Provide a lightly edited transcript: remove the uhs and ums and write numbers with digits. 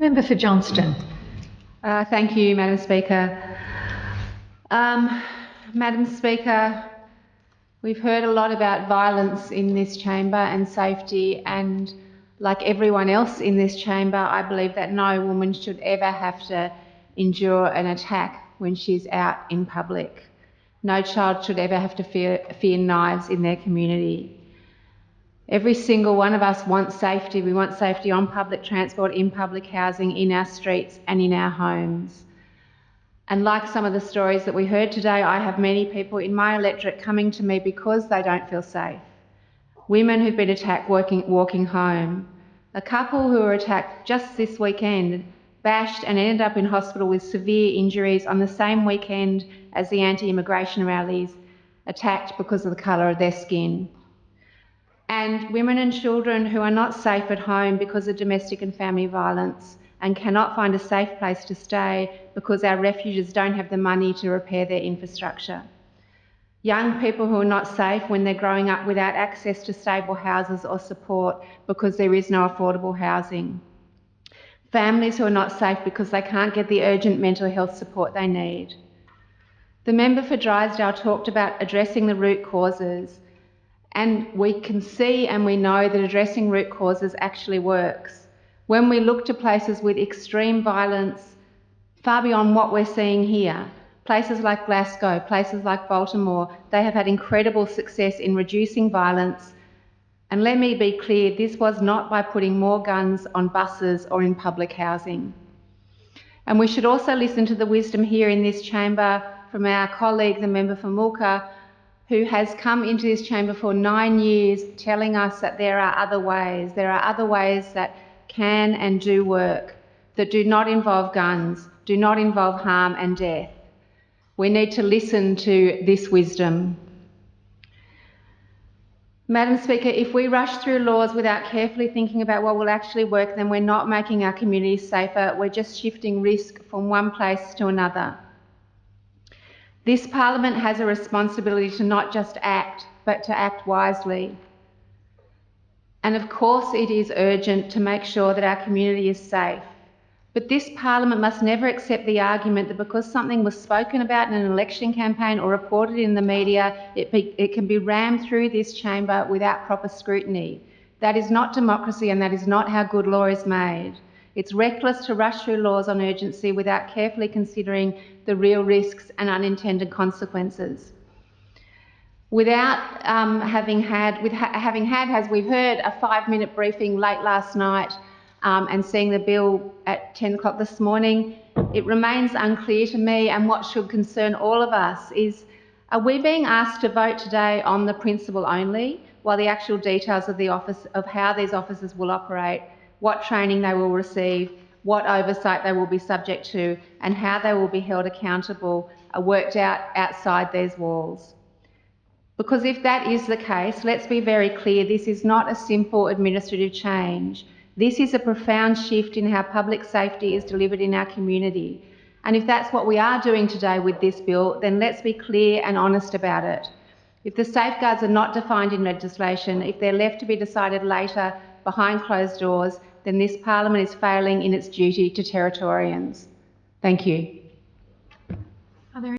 Member for Johnston. Thank you, Madam Speaker. Madam Speaker, we've heard a lot about violence in this chamber and safety, and like everyone else in this chamber, I believe that no woman should ever have to endure an attack when she's out in public. No child should ever have to fear knives in their community. Every single one of us wants safety. We want safety on public transport, in public housing, in our streets and in our homes. And like some of the stories that we heard today, I have many people in my electorate coming to me because they don't feel safe. Women who've been attacked walking home. A couple who were attacked just this weekend, bashed and ended up in hospital with severe injuries on the same weekend as the anti-immigration rallies, attacked because of the colour of their skin. And women and children who are not safe at home because of domestic and family violence and cannot find a safe place to stay because our refuges don't have the money to repair their infrastructure. Young people who are not safe when they're growing up without access to stable houses or support because there is no affordable housing. Families who are not safe because they can't get the urgent mental health support they need. The member for Drysdale talked about addressing the root causes, and we can see and we know that addressing root causes actually works. When we look to places with extreme violence, far beyond what we're seeing here, places like Glasgow, places like Baltimore, they have had incredible success in reducing violence. And let me be clear, this was not by putting more guns on buses or in public housing. And we should also listen to the wisdom here in this chamber from our colleague, the member for Mulka, who has come into this chamber for 9 years telling us that there are other ways. There are other ways that can and do work, that do not involve guns, do not involve harm and death. We need to listen to this wisdom. Madam Speaker, if we rush through laws without carefully thinking about what will actually work, then we're not making our communities safer, we're just shifting risk from one place to another. This Parliament has a responsibility to not just act, but to act wisely. And of course it is urgent to make sure that our community is safe. But this Parliament must never accept the argument that because something was spoken about in an election campaign or reported in the media, it can be rammed through this chamber without proper scrutiny. That is not democracy, and that is not how good law is made. It's reckless to rush through laws on urgency without carefully considering the real risks and unintended consequences. Without having had, as we've heard, a 5-minute briefing late last night and seeing the bill at 10 o'clock this morning, it remains unclear to me, and what should concern all of us is, are we being asked to vote today on the principle only, while the actual details of the office, of how these officers will operate, what training they will receive, what oversight they will be subject to, and how they will be held accountable are worked out outside these walls? Because if that is the case, let's be very clear, this is not a simple administrative change. This is a profound shift in how public safety is delivered in our community. And if that's what we are doing today with this bill, then let's be clear and honest about it. If the safeguards are not defined in legislation, if they're left to be decided later behind closed doors, then this Parliament is failing in its duty to Territorians. Thank you.